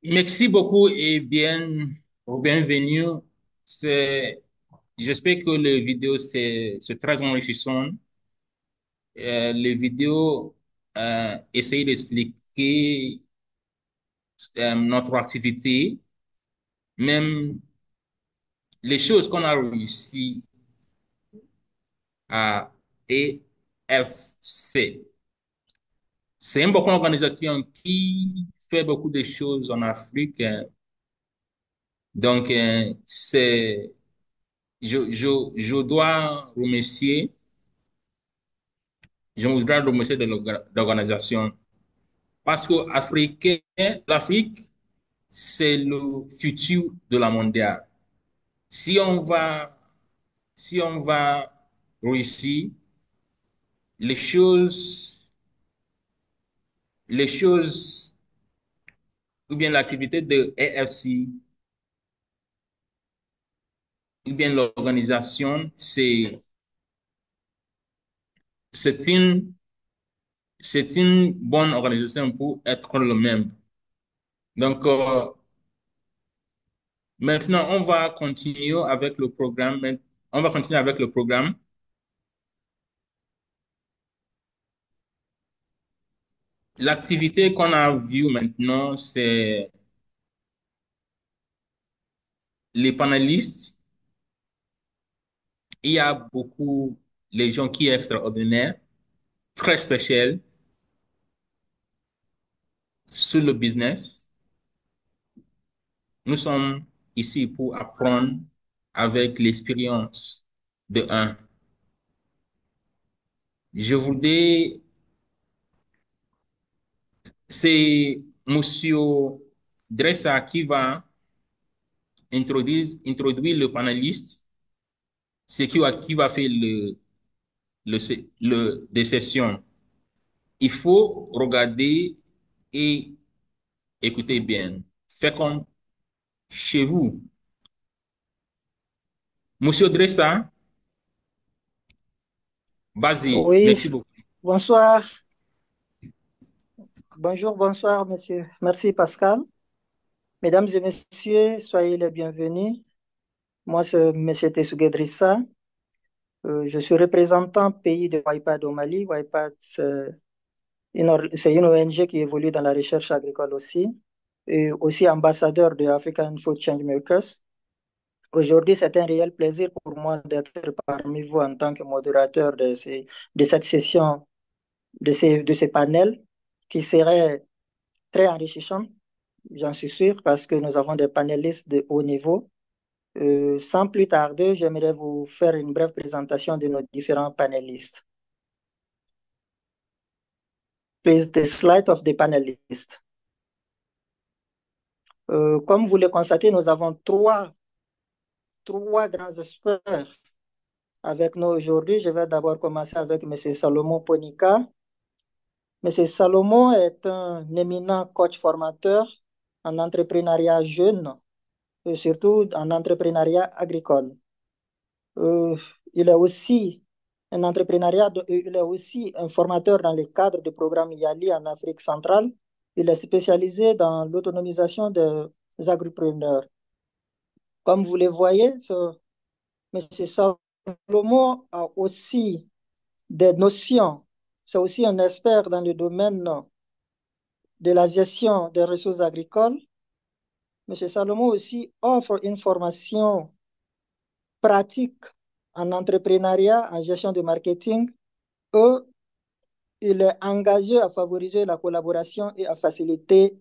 Merci beaucoup et bienvenue. J'espère que les vidéos c'est très enrichissant. Les vidéos essayent d'expliquer notre activité, même les choses qu'on a réussi à EFC. C'est une bonne organisation qui fait beaucoup de choses en Afrique. Donc, je dois remercier. Je voudrais remercier de l'organisation parce que l'Afrique, c'est le futur de la mondiale. Si on va, si on va réussir, les choses, les choses, ou bien l'activité de AFC, ou bien l'organisation, c'est une, c'est une bonne organisation pour être le même. Donc, maintenant, on va continuer avec le programme. On va continuer avec le programme. L'activité qu'on a vue maintenant, c'est les panélistes. Il y a beaucoup, les gens qui sont extraordinaires, très spéciaux sur le business. Nous sommes ici pour apprendre avec l'expérience de un. Je voudrais, c'est Monsieur Dressa qui va introduire le panéliste, c'est qui va faire des sessions. Il faut regarder et écouter bien. Faites comme chez vous. Monsieur Dressa, vas-y. Oui, Merci beaucoup. bonsoir. Bonjour, bonsoir, monsieur. Merci, Pascal. Mesdames et messieurs, soyez les bienvenus. Moi, c'est monsieur Tessugue Drissa. Je suis représentant pays de WIPAD au Mali. WIPAD, c'est une ONG qui évolue dans la recherche agricole aussi, et aussi ambassadeur de African Food Changemakers. Aujourd'hui, c'est un réel plaisir pour moi d'être parmi vous en tant que modérateur de cette session, de ces panels qui serait très enrichissant. J'en suis sûr parce que nous avons des panélistes de haut niveau. Sans plus tarder, j'aimerais vous faire une brève présentation de nos différents panélistes. Please, the slide of the panelists. Comme vous le constatez, nous avons trois grands experts avec nous aujourd'hui. Je vais d'abord commencer avec M. Salomon Ponika. M. Salomon est un éminent coach formateur en entrepreneuriat jeune et surtout en entrepreneuriat agricole. Euh, il est aussi il est aussi un formateur dans le cadre du programme YALI en Afrique centrale. Il est spécialisé dans l'autonomisation des agripreneurs. Comme vous le voyez, M. Salomon a aussi des notions. C'est aussi un expert dans le domaine de la gestion des ressources agricoles. M. Salomon aussi offre une formation pratique en entrepreneuriat, en gestion de marketing. Et il est engagé à favoriser la collaboration et à faciliter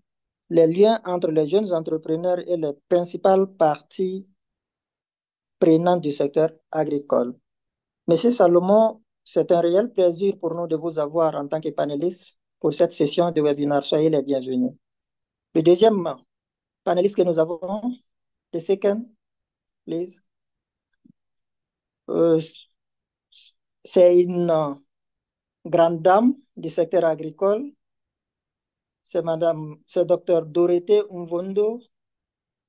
les liens entre les jeunes entrepreneurs et les principales parties prenantes du secteur agricole. Monsieur Salomon, c'est un réel plaisir pour nous de vous avoir en tant que panéliste pour cette session de webinaire. Soyez les bienvenus. Le deuxième panéliste que nous avons, the second, please. Euh, c'est une grande dame du secteur agricole. C'est Dr Dorothée Mvondo.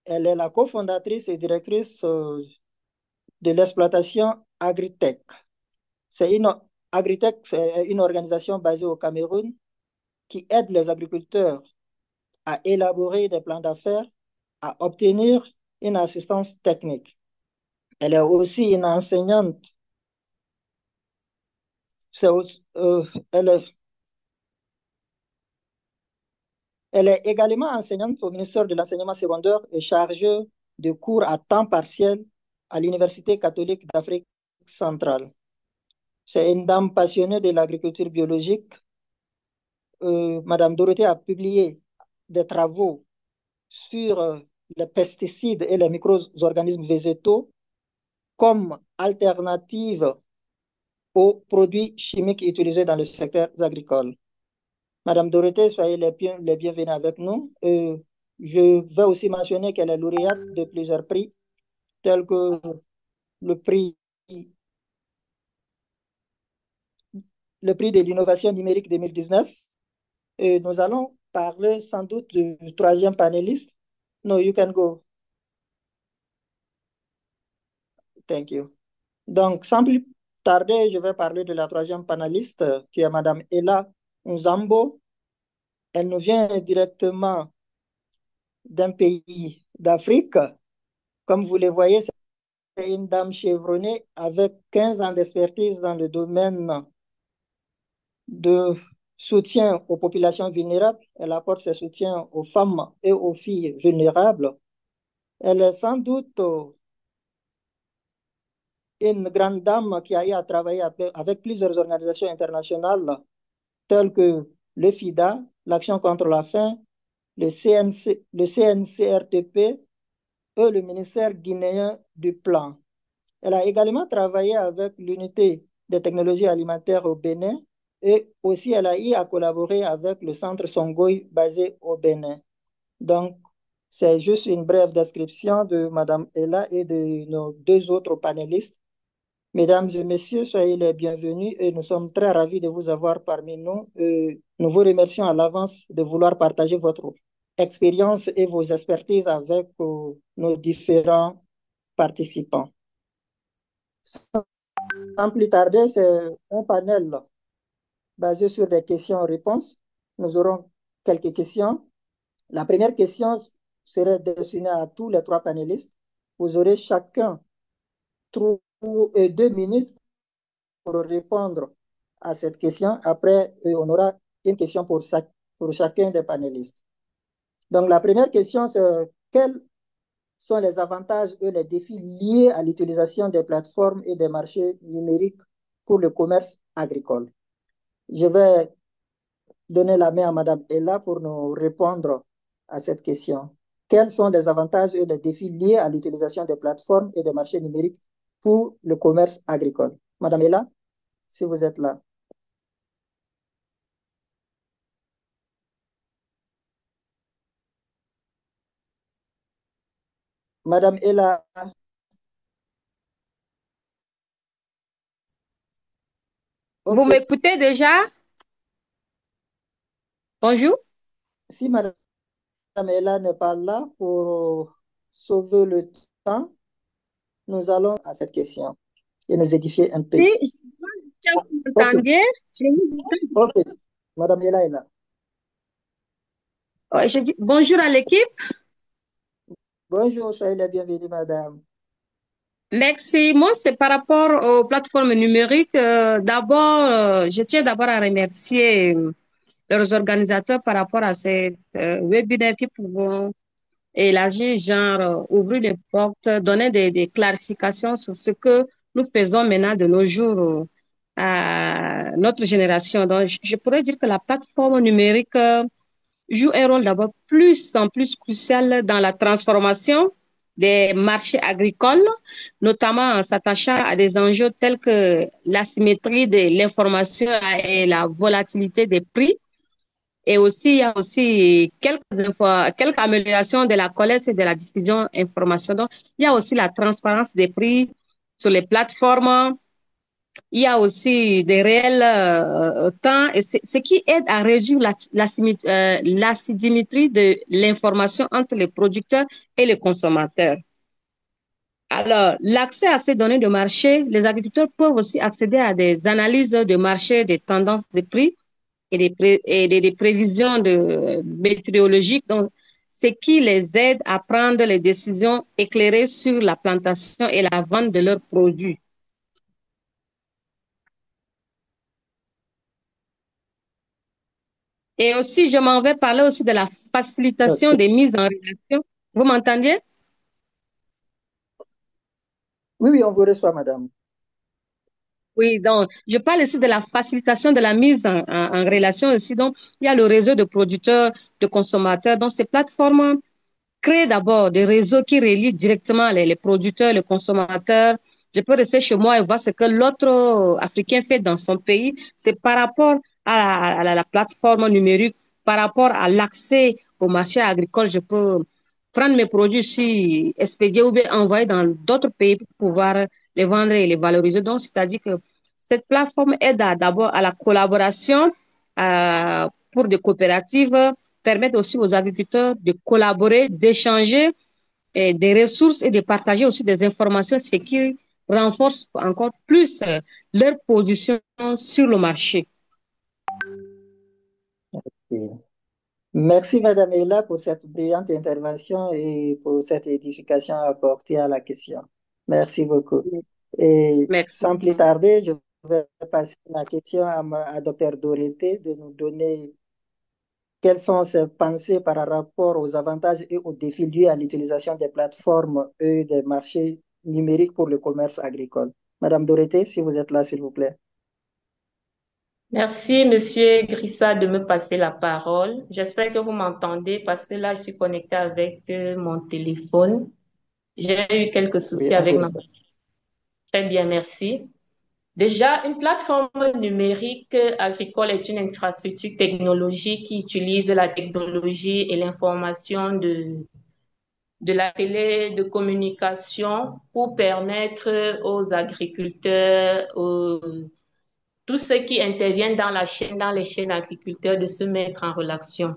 Elle est la cofondatrice et directrice de l'exploitation Agritech. Agritech, c'est une organisation basée au Cameroun qui aide les agriculteurs à élaborer des plans d'affaires, à obtenir une assistance technique. Elle est aussi une enseignante. C'est elle est, elle est également enseignante au ministère de l'Enseignement secondaire et chargée de cours à temps partiel à l'Université catholique d'Afrique centrale. C'est une dame passionnée de l'agriculture biologique. Madame Dorothée a publié des travaux sur les pesticides et les micro-organismes végétaux comme alternative aux produits chimiques utilisés dans le secteur agricole. Madame Dorothée, soyez les bienvenus avec nous. Je vais aussi mentionner qu'elle est lauréate de plusieurs prix, tels que le prix, le prix de l'innovation numérique 2019. Et nous allons parler sans doute du troisième panéliste. No, you can go. Thank you. Donc, sans plus tarder, je vais parler de la troisième panéliste, qui est Madame Ella Nzambo. Elle nous vient directement d'un pays d'Afrique. Comme vous le voyez, c'est une dame chevronnée avec 15 ans d'expertise dans le domaine de soutien aux populations vulnérables. Elle apporte ses soutiens aux femmes et aux filles vulnérables. Elle est sans doute une grande dame qui a eu à travailler avec plusieurs organisations internationales telles que le FIDA, l'Action contre la faim, le CNCRTP et le ministère guinéen du Plan. Elle a également travaillé avec l'unité des technologies alimentaires au Bénin et aussi elle a eu à collaborer avec le centre Songoï basé au Bénin. Donc, c'est juste une brève description de Madame Ella et de nos deux autres panélistes. Mesdames et messieurs, soyez les bienvenus et nous sommes très ravis de vous avoir parmi nous. Nous vous remercions à l'avance de vouloir partager votre expérience et vos expertises avec nos différents participants. Sans plus tarder, c'est un panel basé sur des questions-réponses. Nous aurons quelques questions. La première question serait destinée à tous les trois panélistes. Vous aurez chacun 2 minutes pour répondre à cette question. Après, on aura une question pour chacun des panélistes. Donc, la première question, c'est quels sont les avantages et les défis liés à l'utilisation des plateformes et des marchés numériques pour le commerce agricole? Je vais donner la main à Madame Ella pour nous répondre à cette question. Quels sont les avantages et les défis liés à l'utilisation des plateformes et des marchés numériques pour le commerce agricole? Madame Ella, si vous êtes là. Madame Ella, Vous ok. m'écoutez déjà? Bonjour. Si Madame Ella n'est pas là pour sauver le temps, nous allons à cette question et nous édifier un peu. Si vous Ok, m'entendiez, je vous ok. Madame Ella est là. Ouais, je dis bonjour à l'équipe. Bonjour, soyez la bienvenue, madame. Merci. Moi, c'est par rapport aux plateformes numériques. D'abord, je tiens d'abord à remercier leurs organisateurs par rapport à ces webinaires qui pourront élargir, genre, ouvrir les portes, donner des clarifications sur ce que nous faisons maintenant de nos jours à notre génération. Donc, je pourrais dire que la plateforme numérique joue un rôle d'abord plus en plus crucial dans la transformation des marchés agricoles, notamment en s'attachant à des enjeux tels que l'asymétrie de l'information et la volatilité des prix. Et aussi, il y a aussi quelques améliorations de la collecte et de la diffusion d'informations. Donc, il y a aussi la transparence des prix sur les plateformes. Il y a aussi des réels temps, et ce qui aide à réduire l'asymétrie de l'information entre les producteurs et les consommateurs. Alors, l'accès à ces données de marché, les agriculteurs peuvent aussi accéder à des analyses de marché, des tendances de prix des prévisions météorologiques, donc, ce qui les aide à prendre les décisions éclairées sur la plantation et la vente de leurs produits. Et aussi, je m'en vais parler aussi de la facilitation Ok. des mises en relation. Vous m'entendiez? Oui, oui, on vous reçoit, madame. Oui, donc je parle ici de la facilitation de la mise en relation aussi. Donc, il y a le réseau de producteurs, de consommateurs. Donc, ces plateformes créent d'abord des réseaux qui relient directement les producteurs, les consommateurs. Je peux rester chez moi et voir ce que l'autre Africain fait dans son pays. C'est par rapport à la plateforme numérique, par rapport à l'accès au marché agricole. Je peux prendre mes produits ici, expédier ou bien envoyer dans d'autres pays pour pouvoir les vendre et les valoriser. Donc, c'est-à-dire que cette plateforme aide d'abord à la collaboration pour des coopératives, permettent aussi aux agriculteurs de collaborer, d'échanger des ressources et de partager aussi des informations, ce qui renforce encore plus leur position sur le marché. Ok. Merci, madame Ella, pour cette brillante intervention et pour cette édification apportée à la question. Merci beaucoup. Et Merci. sans plus tarder, je vais passer la question à Dr Dorothée de nous donner quelles sont ses pensées par rapport aux avantages et aux défis liés à l'utilisation des plateformes et des marchés numériques pour le commerce agricole. Madame Dorothée, si vous êtes là, s'il vous plaît. Merci, Monsieur Grissa, de me passer la parole. J'espère que vous m'entendez parce que là, je suis connectée avec mon téléphone. J'ai eu quelques Oui, soucis on avec vous ma... reçoit. Très bien, merci. Déjà, une plateforme numérique agricole est une infrastructure technologique qui utilise la technologie et l'information de la télé de communication pour permettre aux agriculteurs, tous ceux qui interviennent dans la chaîne, dans les chaînes agriculteurs, de se mettre en relation.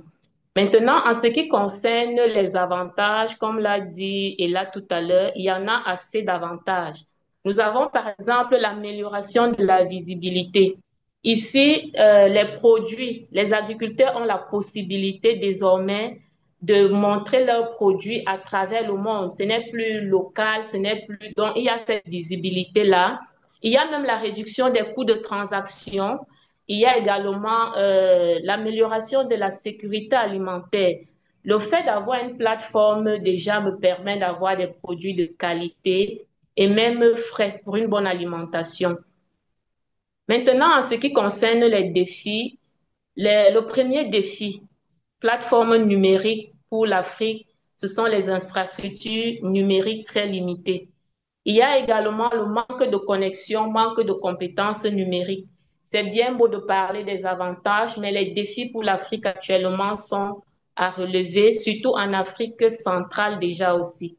Maintenant, en ce qui concerne les avantages, comme l'a dit Ella tout à l'heure, il y en a assez d'avantages. Nous avons par exemple l'amélioration de la visibilité. Ici, les produits, les agriculteurs ont la possibilité désormais de montrer leurs produits à travers le monde. Ce n'est plus local, ce n'est plus... Donc, il y a cette visibilité-là. Il y a même la réduction des coûts de transaction. Il y a également l'amélioration de la sécurité alimentaire. Le fait d'avoir une plateforme déjà me permet d'avoir des produits de qualité et même frais pour une bonne alimentation. Maintenant, en ce qui concerne les défis, le premier défi, plateforme numérique pour l'Afrique, ce sont les infrastructures numériques très limitées. Il y a également le manque de connexion, manque de compétences numériques. C'est bien beau de parler des avantages, mais les défis pour l'Afrique actuellement sont à relever, surtout en Afrique centrale déjà aussi.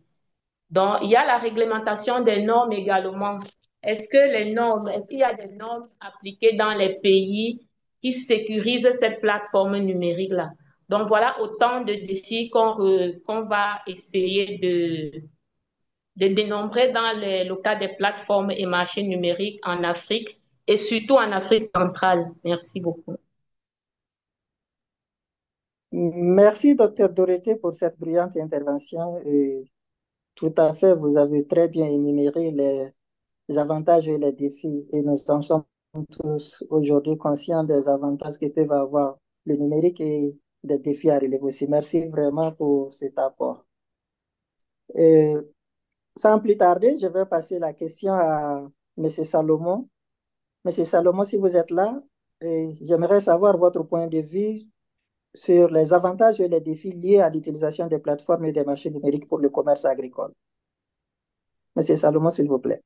Donc, il y a la réglementation des normes également. Est-ce qu'il y a des normes appliquées dans les pays qui sécurisent cette plateforme numérique-là? Donc, voilà autant de défis qu'on va essayer de dénombrer dans le cas des plateformes et marchés numériques en Afrique et surtout en Afrique centrale. Merci beaucoup. Merci, docteur Dorothée, pour cette brillante intervention. Et tout à fait, vous avez très bien énuméré les avantages et les défis. Et nous en sommes tous aujourd'hui conscients des avantages que peuvent avoir le numérique et des défis à relever aussi. Merci vraiment pour cet apport. Et sans plus tarder, je vais passer la question à M. Salomon. Monsieur Salomon, si vous êtes là, j'aimerais savoir votre point de vue sur les avantages et les défis liés à l'utilisation des plateformes et des marchés numériques pour le commerce agricole. Monsieur Salomon, s'il vous plaît.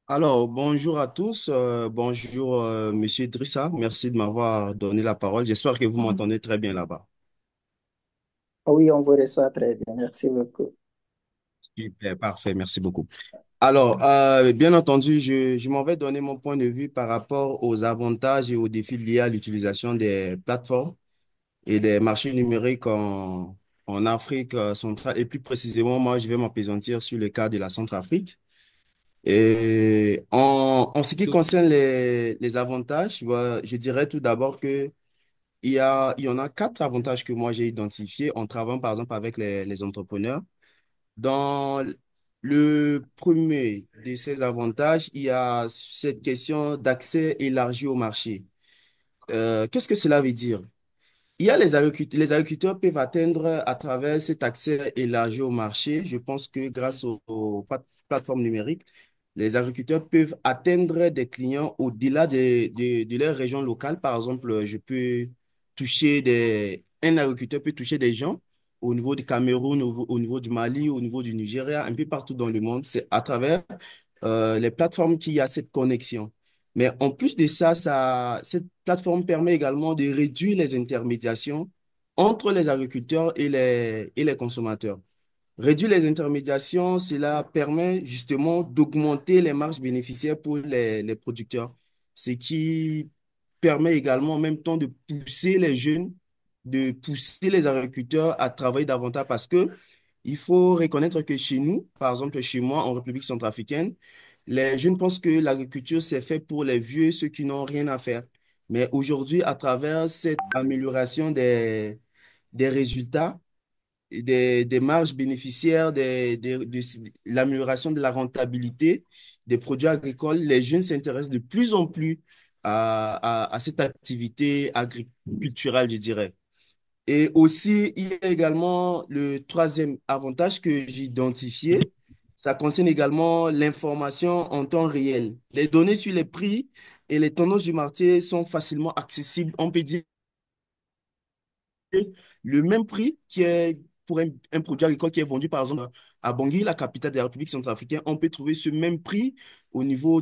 Alors, bonjour à tous. Bonjour, Monsieur Drissa. Merci de m'avoir donné la parole. J'espère que vous m'entendez très bien là-bas. Oui, on vous reçoit très bien. Merci beaucoup. Super, parfait. Merci beaucoup. Alors, bien entendu, je m'en vais donner mon point de vue par rapport aux avantages et aux défis liés à l'utilisation des plateformes et des marchés numériques en Afrique centrale. Et plus précisément, moi, je vais m'appesantir sur le cas de la Centrafrique. Et en ce qui concerne les avantages, je dirais tout d'abord que il y en a quatre avantages que moi j'ai identifiés en travaillant par exemple avec les entrepreneurs. Dans le premier de ces avantages, il y a cette question d'accès élargi au marché. Qu'est-ce que cela veut dire? Il y a les agriculteurs peuvent atteindre à travers cet accès élargi au marché. Je pense que grâce aux plateformes numériques, les agriculteurs peuvent atteindre des clients au-delà de leur région locale. Par exemple, un agriculteur peut toucher des gens au niveau du Cameroun, au niveau du Mali, au niveau du Nigeria, un peu partout dans le monde. C'est à travers les plateformes qu'il y a cette connexion. Mais en plus de ça, cette plateforme permet également de réduire les intermédiations entre les agriculteurs et les consommateurs. Réduire les intermédiations, cela permet justement d'augmenter les marges bénéficiaires pour les producteurs, ce qui permet également en même temps de pousser les jeunes, de pousser les agriculteurs à travailler davantage parce que il faut reconnaître que chez nous, par exemple chez moi en République centrafricaine, les jeunes pensent que l'agriculture c'est fait pour les vieux, ceux qui n'ont rien à faire. Mais aujourd'hui, à travers cette amélioration des résultats, des marges bénéficiaires, de l'amélioration de la rentabilité des produits agricoles, les jeunes s'intéressent de plus en plus à cette activité agriculturelle, je dirais. Et aussi, il y a également le troisième avantage que j'ai identifié. Ça concerne également l'information en temps réel. Les données sur les prix et les tendances du marché sont facilement accessibles. On peut dire le même prix qui est pour un produit agricole qui est vendu par exemple à Bangui, la capitale de la République centrafricaine, on peut trouver ce même prix au niveau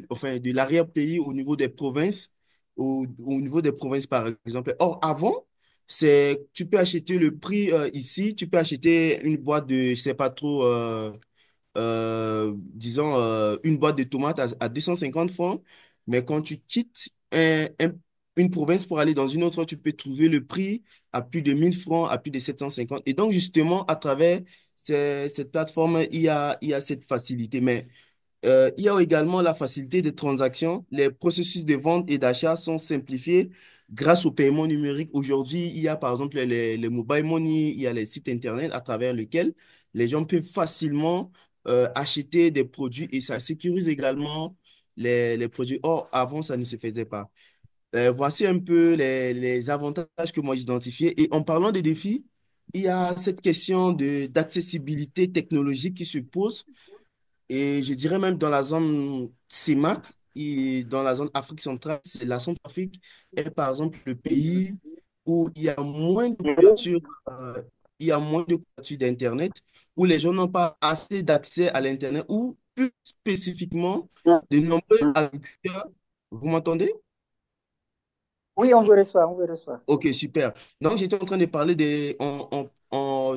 enfin, de l'arrière-pays, au niveau des provinces, au niveau des provinces par exemple. Or, avant, tu peux acheter le prix ici, tu peux acheter une boîte de, je sais pas trop, disons, une boîte de tomates à 250 francs, mais quand tu quittes une province pour aller dans une autre, tu peux trouver le prix à plus de 1000 francs, à plus de 750. Et donc, justement, à travers cette plateforme, il y a cette facilité. Mais il y a également la facilité des transactions. Les processus de vente et d'achat sont simplifiés grâce au paiement numérique. Aujourd'hui, il y a par exemple les mobile money, il y a les sites Internet à travers lesquels les gens peuvent facilement acheter des produits et ça sécurise également les produits. Or, avant, ça ne se faisait pas. Voici un peu les avantages que moi j'identifiais. Et en parlant des défis, il y a cette question d'accessibilité technologique qui se pose et je dirais même dans la zone CEMAC et dans la zone Afrique centrale, la Centrafrique est par exemple le pays où il y a moins de couverture, il y a moins de couverture d'Internet, où les gens n'ont pas assez d'accès à l'Internet, ou plus spécifiquement, de nombreux agriculteurs. Vous m'entendez? Oui, on vous reçoit, on vous reçoit. Ok, super. Donc, j'étais en train de parler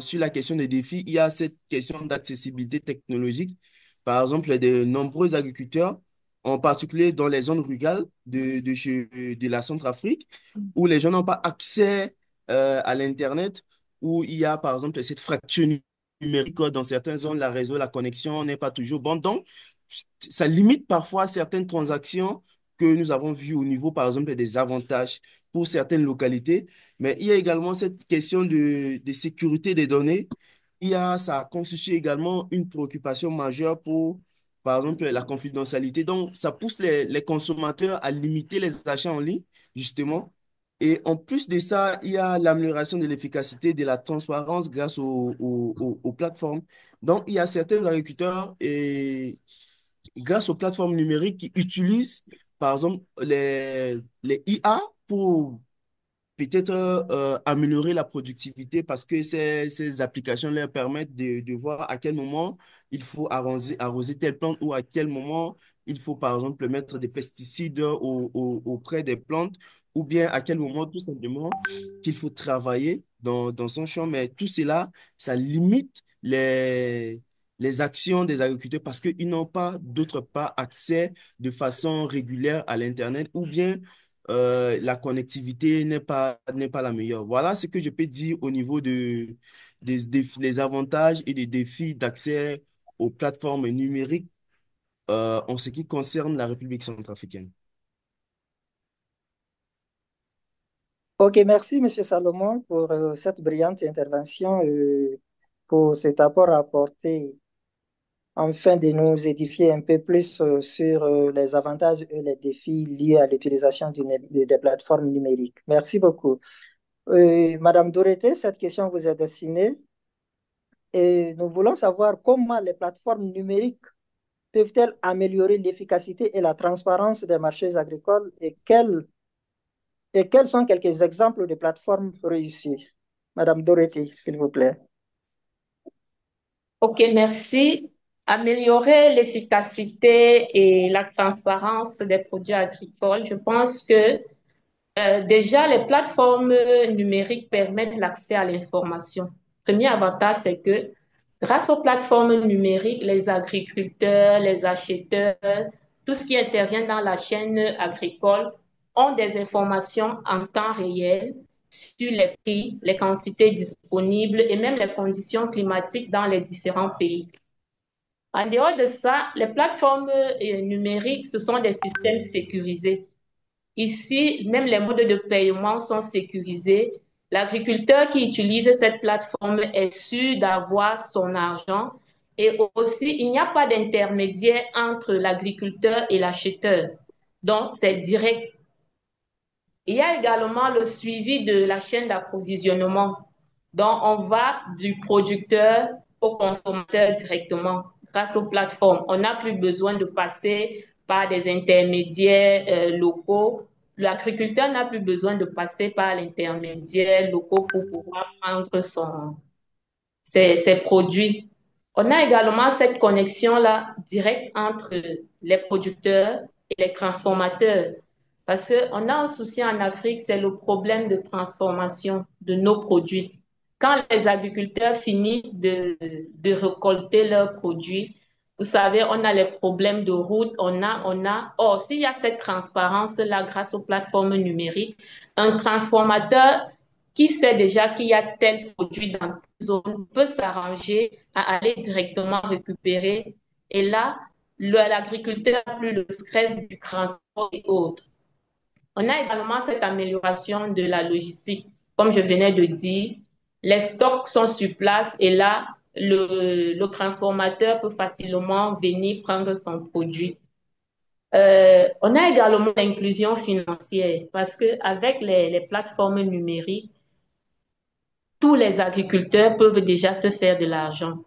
sur la question des défis. Il y a cette question d'accessibilité technologique. Par exemple, de nombreux agriculteurs, en particulier dans les zones rurales de la Centrafrique, où les gens n'ont pas accès à l'Internet, où il y a, par exemple, cette fracture numérique. Dans certaines zones, la connexion n'est pas toujours bonne. Donc, ça limite parfois certaines transactions que nous avons vues au niveau, par exemple, des avantages pour certaines localités, mais il y a également cette question de sécurité des données. Ça constitue également une préoccupation majeure pour, par exemple, la confidentialité. Donc, ça pousse les consommateurs à limiter les achats en ligne, justement. Et en plus de ça, il y a l'amélioration de l'efficacité, de la transparence grâce aux plateformes. Donc, il y a certains agriculteurs et grâce aux plateformes numériques qui utilisent, par exemple, les IA pour peut-être améliorer la productivité parce que ces applications leur permettent de voir à quel moment il faut arroser telle plante ou à quel moment il faut, par exemple, mettre des pesticides auprès des plantes ou bien à quel moment, tout simplement, qu'il faut travailler dans son champ. Mais tout cela, ça limite les actions des agriculteurs parce qu'ils n'ont pas, d'autre part, accès de façon régulière à l'Internet ou bien la connectivité n'est pas la meilleure. Voilà ce que je peux dire au niveau des avantages et des défis d'accès aux plateformes numériques en ce qui concerne la République centrafricaine. Ok, merci, Monsieur Salomon, pour cette brillante intervention, pour cet apport apporté afin de nous édifier un peu plus sur les avantages et les défis liés à l'utilisation des plateformes numériques. Merci beaucoup. Madame Dorothée, cette question vous est destinée et nous voulons savoir comment les plateformes numériques peuvent-elles améliorer l'efficacité et la transparence des marchés agricoles et quels sont quelques exemples de plateformes réussies? Madame Dorothée, s'il vous plaît. Ok, merci. Améliorer l'efficacité et la transparence des produits agricoles. Je pense que déjà, les plateformes numériques permettent l'accès à l'information. Premier avantage, c'est que grâce aux plateformes numériques, les agriculteurs, les acheteurs, tout ce qui intervient dans la chaîne agricole ont des informations en temps réel sur les prix, les quantités disponibles et même les conditions climatiques dans les différents pays. En dehors de ça, les plateformes numériques, ce sont des systèmes sécurisés. Ici, même les modes de paiement sont sécurisés. L'agriculteur qui utilise cette plateforme est sûr d'avoir son argent. Et aussi, il n'y a pas d'intermédiaire entre l'agriculteur et l'acheteur. Donc, c'est direct. Il y a également le suivi de la chaîne d'approvisionnement. Donc, on va du producteur au consommateur directement grâce aux plateformes. On n'a plus besoin de passer par des intermédiaires locaux. L'agriculteur n'a plus besoin de passer par l'intermédiaire locaux pour pouvoir vendre ses produits. On a également cette connexion-là directe entre les producteurs et les transformateurs. Parce qu'on a un souci en Afrique, c'est le problème de transformation de nos produits. Quand les agriculteurs finissent de récolter leurs produits, vous savez, on a les problèmes de route, Or, s'il y a cette transparence-là grâce aux plateformes numériques, un transformateur qui sait déjà qu'il y a tel produit dans telle zone peut s'arranger à aller directement récupérer. Et là, l'agriculteur n'a plus le stress du transport et autres. On a également cette amélioration de la logistique. Comme je venais de dire, les stocks sont sur place et là, le transformateur peut facilement venir prendre son produit. On a également l'inclusion financière parce qu'avec les plateformes numériques, tous les agriculteurs peuvent déjà se faire de l'argent.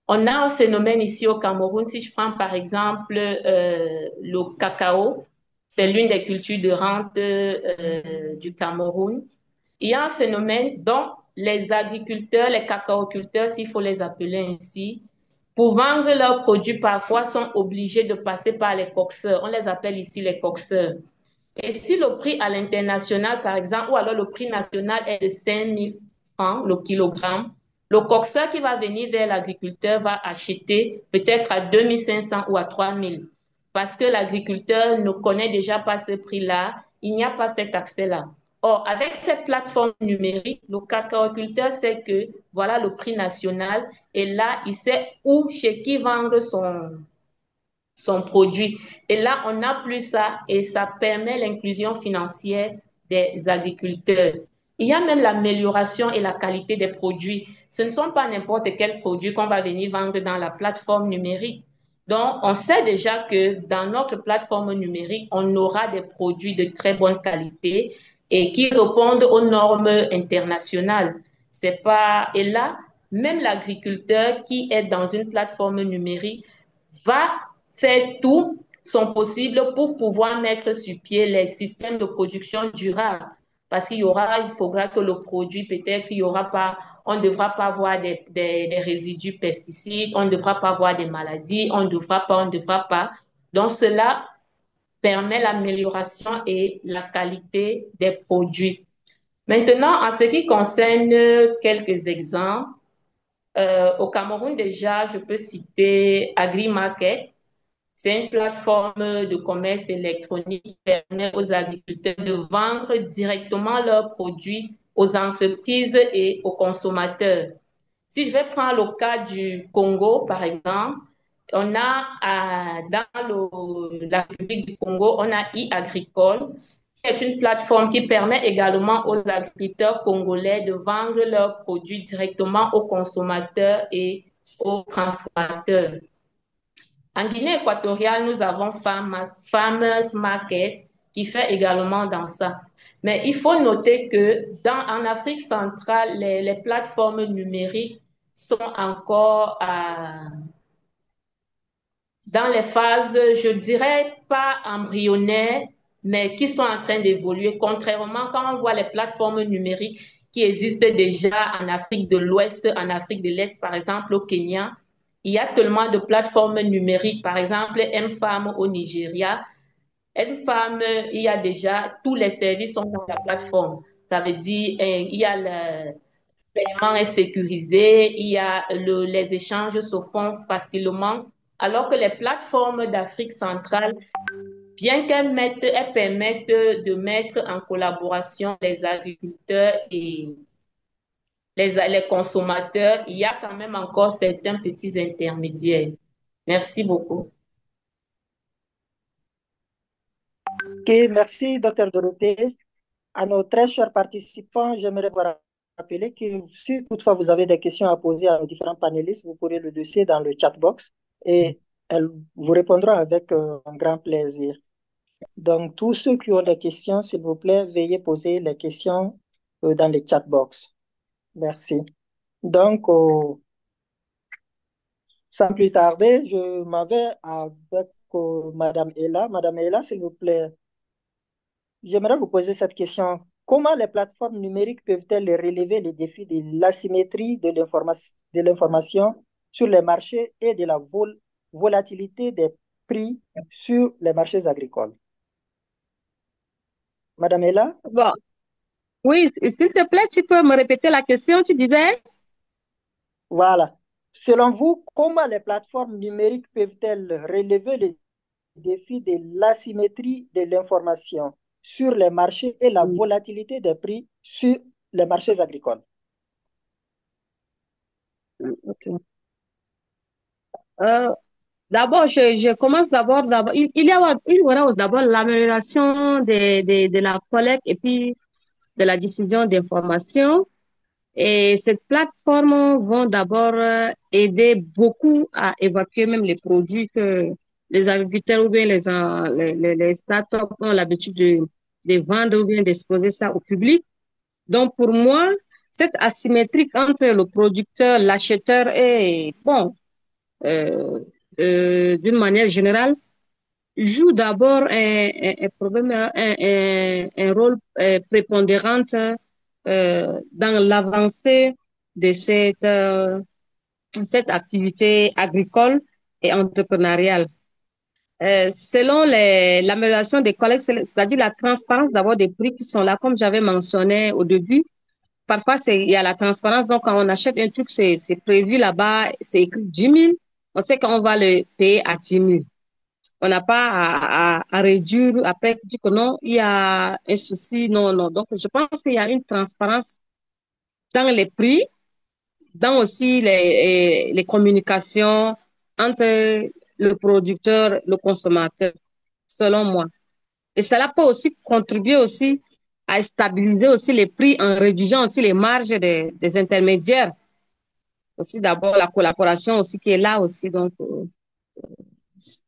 On a un phénomène ici au Cameroun, si je prends par exemple le cacao, c'est l'une des cultures de rente du Cameroun. Il y a un phénomène dont les agriculteurs, les cacaoculteurs, s'il faut les appeler ainsi, pour vendre leurs produits, parfois sont obligés de passer par les coxeurs. On les appelle ici les coxeurs. Et si le prix à l'international, par exemple, ou alors le prix national est de 5 000 francs le kilogramme, le coxeur qui va venir vers l'agriculteur va acheter peut-être à 2 500 ou à 3 000 parce que l'agriculteur ne connaît déjà pas ce prix-là, il n'y a pas cet accès-là. Or, avec cette plateforme numérique, le cacaoculteur sait que voilà le prix national et là, il sait où, chez qui vendre son produit. Et là, on n'a plus ça et ça permet l'inclusion financière des agriculteurs. Il y a même l'amélioration et la qualité des produits. Ce ne sont pas n'importe quels produits qu'on va venir vendre dans la plateforme numérique. Donc, on sait déjà que dans notre plateforme numérique, on aura des produits de très bonne qualité et qui répondent aux normes internationales. C'est pas, et là, même l'agriculteur qui est dans une plateforme numérique va faire tout son possible pour pouvoir mettre sur pied les systèmes de production durable. Parce il faudra que le produit, peut-être qu'il y aura pas, on ne devra pas avoir des résidus pesticides, on ne devra pas avoir des maladies, on ne devra pas. Donc, cela permet l'amélioration et la qualité des produits. Maintenant, en ce qui concerne quelques exemples, au Cameroun déjà, je peux citer AgriMarket. C'est une plateforme de commerce électronique qui permet aux agriculteurs de vendre directement leurs produits aux entreprises et aux consommateurs. Si je vais prendre le cas du Congo, par exemple, On a la République du Congo, on a e-Agricole, qui est une plateforme qui permet également aux agriculteurs congolais de vendre leurs produits directement aux consommateurs et aux transformateurs. En Guinée équatoriale, nous avons Farmers Market qui fait également dans ça. Mais il faut noter que en Afrique centrale, les plateformes numériques sont encore dans les phases, je dirais pas embryonnaires, mais qui sont en train d'évoluer. Contrairement, quand on voit les plateformes numériques qui existent déjà en Afrique de l'Ouest, en Afrique de l'Est, par exemple au Kenya, il y a tellement de plateformes numériques. Par exemple, M-Farm au Nigeria. M-Farm, il y a déjà tous les services sont dans la plateforme. Ça veut dire, il y a le paiement est sécurisé, les échanges se font facilement, alors que les plateformes d'Afrique centrale, bien elles permettent de mettre en collaboration les agriculteurs et les consommateurs, il y a quand même encore certains petits intermédiaires. Merci beaucoup. Ok, merci, docteur Dorothée. À nos très chers participants, j'aimerais vous rappeler que si toutefois vous avez des questions à poser à nos différents panélistes, vous pourrez le dossier dans le chat box et elles vous répondront avec un grand plaisir. Donc, tous ceux qui ont des questions, s'il vous plaît, veuillez poser les questions dans le chat box. Merci. Donc, sans plus tarder, je m'en vais avec Madame Ella. Madame Ella, s'il vous plaît, j'aimerais vous poser cette question. Comment les plateformes numériques peuvent-elles relever les défis de l'asymétrie de l'information sur les marchés et de la volatilité des prix sur les marchés agricoles? Madame Ella? Bon, oui, s'il te plaît, tu peux me répéter la question, tu disais? Voilà. Selon vous, comment les plateformes numériques peuvent-elles relever les défis de l'asymétrie de l'information sur les marchés et la volatilité des prix sur les marchés agricoles? Ok. Euh, D'abord, je commence d'abord, il y aura d'abord l'amélioration de la collecte et puis de la diffusion d'informations. Et cette plateforme vont d'abord aider beaucoup à évacuer même les produits que les agriculteurs ou bien les startups ont l'habitude de vendre ou bien d'exposer ça au public. Donc, pour moi, cette asymétrique entre le producteur, l'acheteur et, bon, euh, d'une manière générale, joue d'abord un rôle prépondérant dans l'avancée de cette activité agricole et entrepreneuriale. Selon l'amélioration des collègues, c'est-à-dire la transparence d'abord des prix qui sont là, comme j'avais mentionné au début. Parfois, il y a la transparence. Donc, quand on achète un truc, c'est prévu là-bas, c'est écrit 10 000. On sait qu'on va le payer à 10 000. On n'a pas à réduire, après dire que non, il y a un souci, non, non. Donc, je pense qu'il y a une transparence dans les prix, dans aussi les communications entre le producteur, le consommateur, selon moi. Et cela peut aussi contribuer aussi à stabiliser aussi les prix en réduisant aussi les marges des intermédiaires. Aussi d'abord la collaboration aussi qui est là aussi. Donc,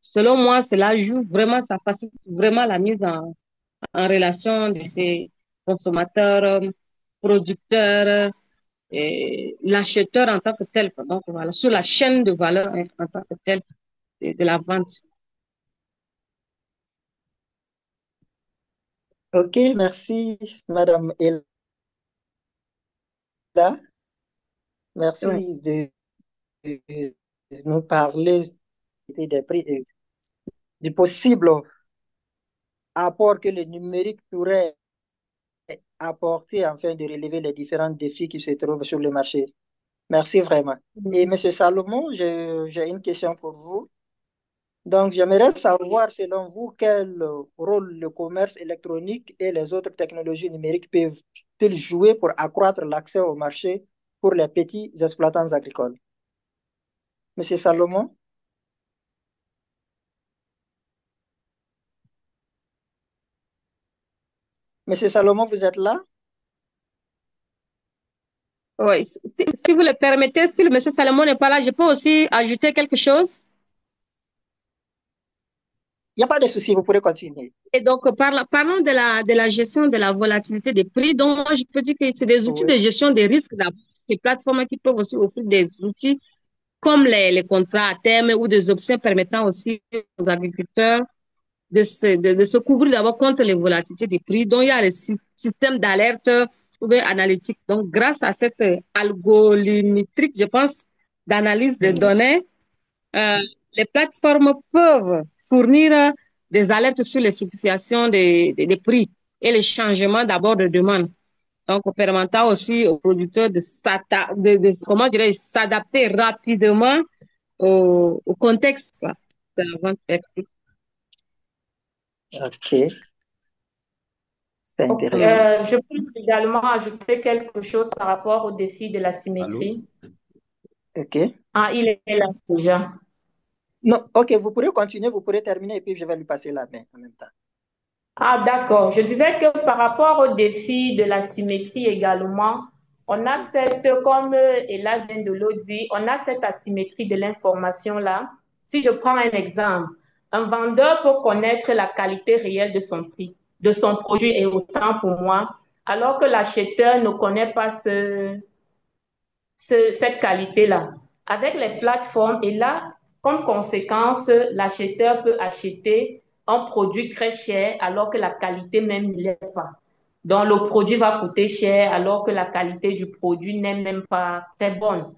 selon moi, cela joue vraiment, ça facilite vraiment la mise en relation de ces consommateurs, producteurs, et l'acheteur en tant que tel. Donc, voilà, sur la chaîne de valeur hein, en tant que tel de la vente. Ok, merci, Madame Ella. Ouais. Merci de nous parler des prix et du possible apport que le numérique pourrait apporter afin de relever les différents défis qui se trouvent sur le marché. Merci vraiment. Et Monsieur Salomon, j'ai une question pour vous. Donc, j'aimerais savoir, selon vous, quel rôle le commerce électronique et les autres technologies numériques peuvent-ils jouer pour accroître l'accès au marché pour les petits exploitants agricoles? Monsieur Salomon? Monsieur Salomon, vous êtes là? Oui, si vous le permettez, si le monsieur Salomon n'est pas là, je peux aussi ajouter quelque chose. Il n'y a pas de souci, vous pourrez continuer. Et donc, parlons de la gestion de la volatilité des prix. Donc, moi, je peux dire que c'est des outils Oui. de gestion des risques d'abord, des plateformes qui peuvent aussi offrir des outils comme les contrats à terme ou des options permettant aussi aux agriculteurs de se couvrir d'abord contre les volatilités des prix. Donc, il y a le système d'alerte ou bien analytique. Donc, grâce à cette algorithmique, je pense, d'analyse de Mhm. données, euh, les plateformes peuvent fournir des alertes sur les fluctuations des prix et les changements d'abord de demande. Donc, permettant aussi aux producteurs comment dirais s'adapter rapidement au contexte, quoi, de la vente. Ok, c'est Ok, intéressant. je peux également ajouter quelque chose par rapport au défi de la Allô? symétrie. Ok. Ah, il est là déjà. Non, ok, vous pourrez continuer, vous pourrez terminer et puis je vais lui passer la main en même temps. Ah, d'accord. Je disais que par rapport au défi de la symétrie également, on a cette, comme Ella vient de le dire, on a cette asymétrie de l'information là. Si je prends un exemple, un vendeur peut connaître la qualité réelle de son prix, de son produit et autant pour moi, alors que l'acheteur ne connaît pas cette qualité-là. Avec les plateformes, et là, comme conséquence, l'acheteur peut acheter un produit très cher alors que la qualité même ne l'est pas. Donc, le produit va coûter cher alors que la qualité du produit n'est même pas très bonne.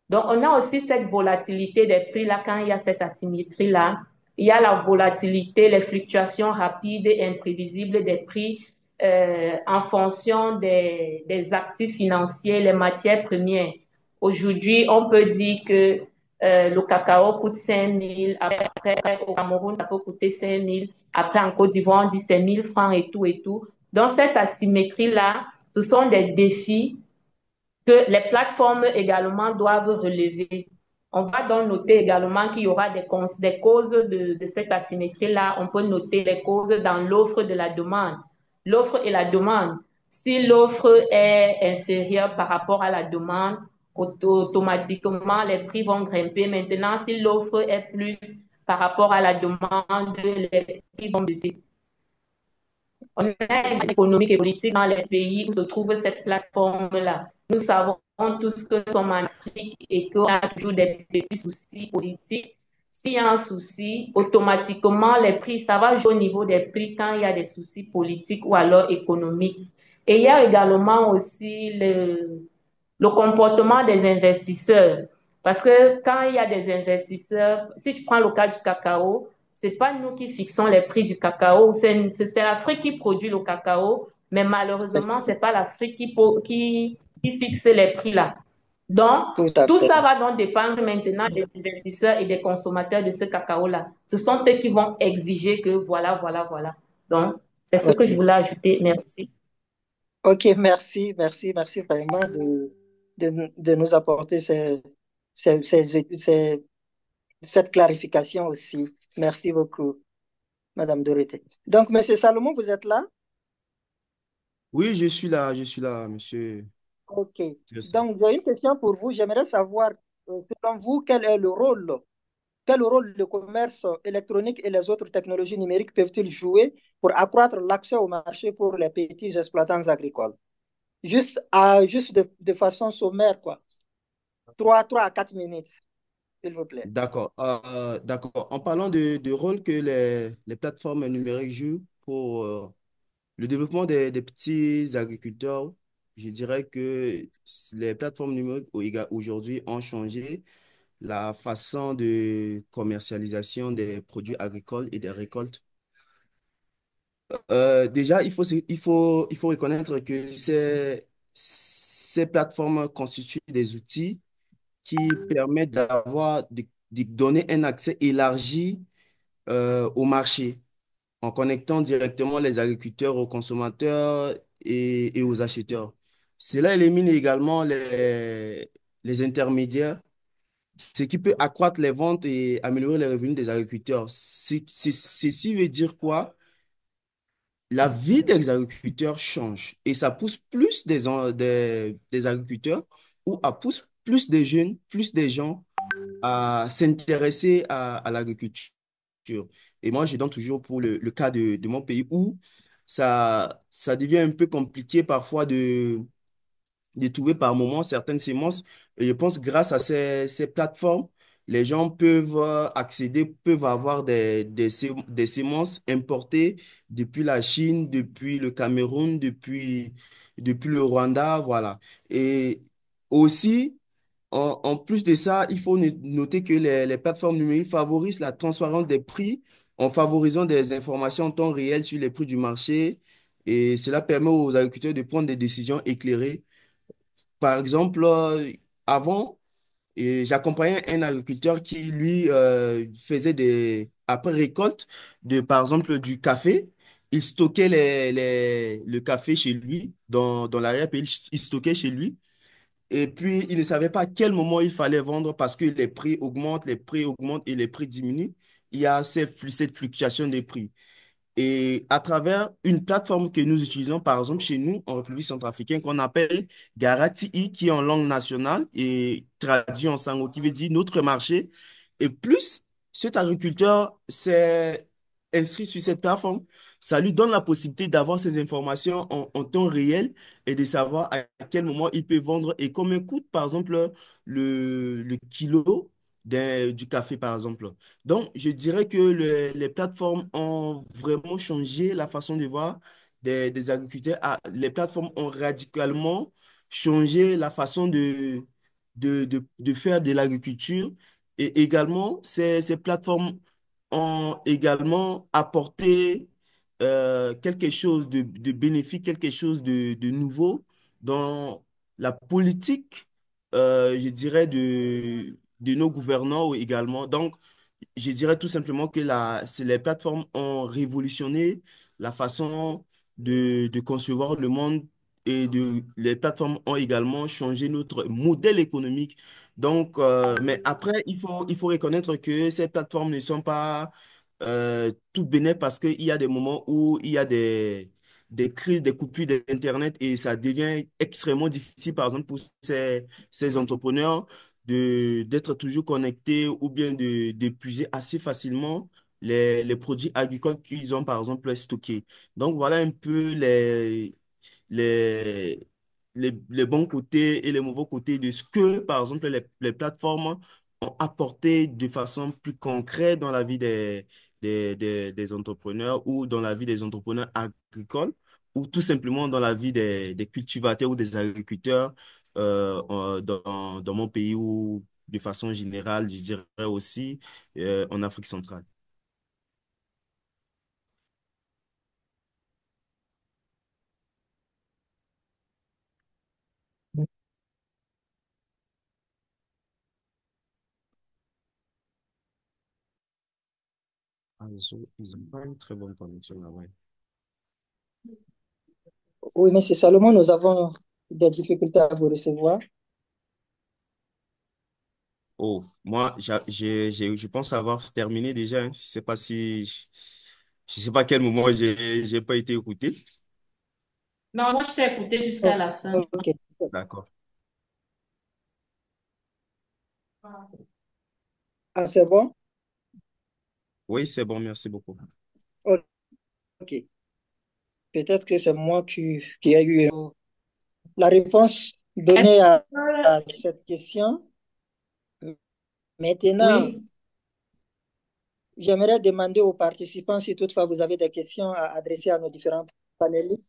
Donc, on a aussi cette volatilité des prix là quand il y a cette asymétrie là. Il y a la volatilité, les fluctuations rapides et imprévisibles des prix en fonction des actifs financiers, les matières premières. Aujourd'hui, on peut dire que le cacao coûte 5 000. Après, au Cameroun, ça peut coûter 5 000. Après, en Côte d'Ivoire, on dit c'est 1 000 francs et tout et tout. Donc, cette asymétrie-là, ce sont des défis que les plateformes également doivent relever. On va donc noter également qu'il y aura des causes de cette asymétrie-là. On peut noter les causes dans l'offre de la demande. L'offre et la demande. Si l'offre est inférieure par rapport à la demande, automatiquement, les prix vont grimper. Maintenant, si l'offre est plus par rapport à la demande, les prix vont baisser. On a une économique et politique dans les pays où se trouve cette plateforme-là. Nous savons tous que nous sommes en Afrique et qu'on a toujours des petits soucis politiques. S'il y a un souci, automatiquement, les prix, ça va jouer au niveau des prix quand il y a des soucis politiques ou alors économiques. Et il y a également aussi le comportement des investisseurs. Parce que quand il y a des investisseurs, si je prends le cas du cacao, c'est pas nous qui fixons les prix du cacao, c'est l'Afrique qui produit le cacao, mais malheureusement, c'est pas l'Afrique qui fixe les prix là. Donc, Tout à tout fait. ça va donc dépendre maintenant des investisseurs et des consommateurs de ce cacao-là. Ce sont eux qui vont exiger que voilà, voilà, voilà. Donc, c'est ce que je Ok, voulais ajouter. Merci. ok, merci, merci, merci vraiment de nous apporter cette clarification aussi. Merci beaucoup, Madame Dorothée. Donc, Monsieur Salomon, vous êtes là? Oui, je suis là, monsieur. Ok. Donc, j'ai une question pour vous. J'aimerais savoir, selon vous, quel rôle le commerce électronique et les autres technologies numériques peuvent-ils jouer pour accroître l'accès au marché pour les petits exploitants agricoles? Juste de façon sommaire, quoi. 3 à 4 minutes, s'il vous plaît. D'accord. D'accord. En parlant de rôle que les plateformes numériques jouent pour le développement des petits agriculteurs, je dirais que les plateformes numériques aujourd'hui ont changé la façon de commercialisation des produits agricoles et des récoltes. Déjà, il faut reconnaître que ces plateformes constituent des outils qui permettent de donner un accès élargi au marché en connectant directement les agriculteurs aux consommateurs et aux acheteurs. Cela élimine également les intermédiaires, ce qui peut accroître les ventes et améliorer les revenus des agriculteurs. Ceci veut dire quoi? la vie des agriculteurs change et ça pousse plus des agriculteurs ou à pousse plus des jeunes, plus des gens à s'intéresser à l'agriculture. Et moi, je donne toujours pour le cas de mon pays où ça devient un peu compliqué parfois de trouver par moment certaines semences. Et je pense que grâce à ces plateformes, les gens peuvent accéder, peuvent avoir des semences importées depuis la Chine, depuis le Cameroun, depuis le Rwanda, voilà. Et aussi, en plus de ça, il faut noter que les plateformes numériques favorisent la transparence des prix en favorisant des informations en temps réel sur les prix du marché. Et cela permet aux agriculteurs de prendre des décisions éclairées. Par exemple, avant, j'accompagnais un agriculteur qui, lui, faisait après récolte par exemple, du café. Il stockait le café chez lui, dans l'arrière-pays, il stockait chez lui. Et puis, il ne savait pas à quel moment il fallait vendre parce que les prix augmentent et les prix diminuent. Il y a cette fluctuation des prix. Et à travers une plateforme que nous utilisons, par exemple, chez nous, en République centrafricaine, qu'on appelle Garati, qui est en langue nationale et traduit en sango, qui veut dire notre marché. Et plus cet agriculteur s'est inscrit sur cette plateforme, ça lui donne la possibilité d'avoir ces informations en temps réel et de savoir à quel moment il peut vendre et combien coûte, par exemple, le kilo du café, par exemple. Donc, je dirais que les plateformes ont vraiment changé la façon de voir des agriculteurs. Les plateformes ont radicalement changé la façon de faire de l'agriculture. Et également, ces plateformes ont également apporté quelque chose de bénéfique, quelque chose de nouveau dans la politique, je dirais, de nos gouvernants également. Donc, je dirais tout simplement que les plateformes ont révolutionné la façon de concevoir le monde et les plateformes ont également changé notre modèle économique. Donc, mais après, il faut reconnaître que ces plateformes ne sont pas tout bénef parce qu'il y a des moments où il y a des crises, des coupures d'Internet et ça devient extrêmement difficile, par exemple, pour ces entrepreneurs d'être toujours connectés ou bien d'épuiser assez facilement les produits agricoles qu'ils ont, par exemple, stockés. Donc, voilà un peu les, les bons côtés et les mauvais côtés de ce que, par exemple, les plateformes ont apporté de façon plus concrète dans la vie des entrepreneurs ou dans la vie des entrepreneurs agricoles ou tout simplement dans la vie des cultivateurs ou des agriculteurs dans mon pays ou de façon générale, je dirais aussi en Afrique centrale. Ah, ils ont pas une très bonne connexion là, ouais. Oui, Monsieur Salomon, nous avons des difficultés à vous recevoir. Oh, moi, je pense avoir terminé déjà, hein. Je sais pas je sais pas à quel moment j'ai pas été écouté. Non, moi, je t'ai écouté jusqu'à Oh, la fin. ok. D'accord. Ah, c'est bon? Oui, c'est bon, merci beaucoup. Ok. Peut-être que c'est moi qui ai eu la réponse Est-ce donnée à que- cette question. Maintenant, Oui, j'aimerais demander aux participants si toutefois vous avez des questions à adresser à nos différents panélistes.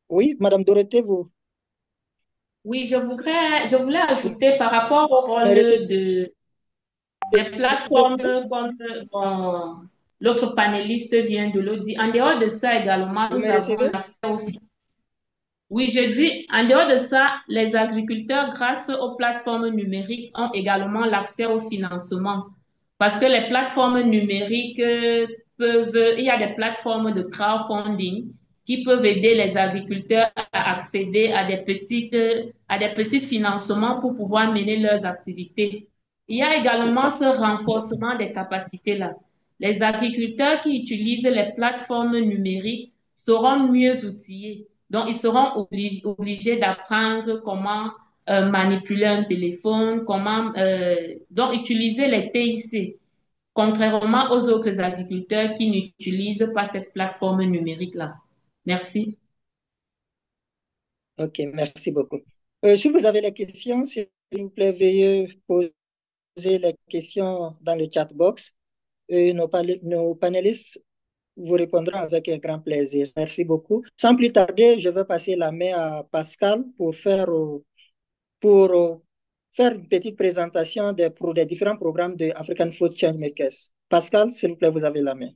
Oui, Madame Dorothée, vous oui, je voulais ajouter par rapport au rôle me recevez? des plateformes comme l'autre panéliste vient de le dire. En dehors de ça également, Vous nous me avons recevez? l'accès au financement. Oui, je dis, en dehors de ça, les agriculteurs, grâce aux plateformes numériques, ont également l'accès au financement. Parce que les plateformes numériques il y a des plateformes de crowdfunding qui peuvent aider les agriculteurs à accéder à des petits financements pour pouvoir mener leurs activités. Il y a également ce renforcement des capacités-là. Les agriculteurs qui utilisent les plateformes numériques seront mieux outillés. Donc, ils seront obligés d'apprendre comment manipuler un téléphone, comment donc utiliser les TIC, contrairement aux autres agriculteurs qui n'utilisent pas cette plateforme numérique-là. Merci. Ok, merci beaucoup. Si vous avez des questions, s'il vous plaît, veuillez poser les questions dans le chat box et nos panélistes vous répondront avec un grand plaisir. Merci beaucoup. Sans plus tarder, je vais passer la main à Pascal pour faire une petite présentation des différents programmes de African Food Change Makers. Pascal, s'il vous plaît, vous avez la main.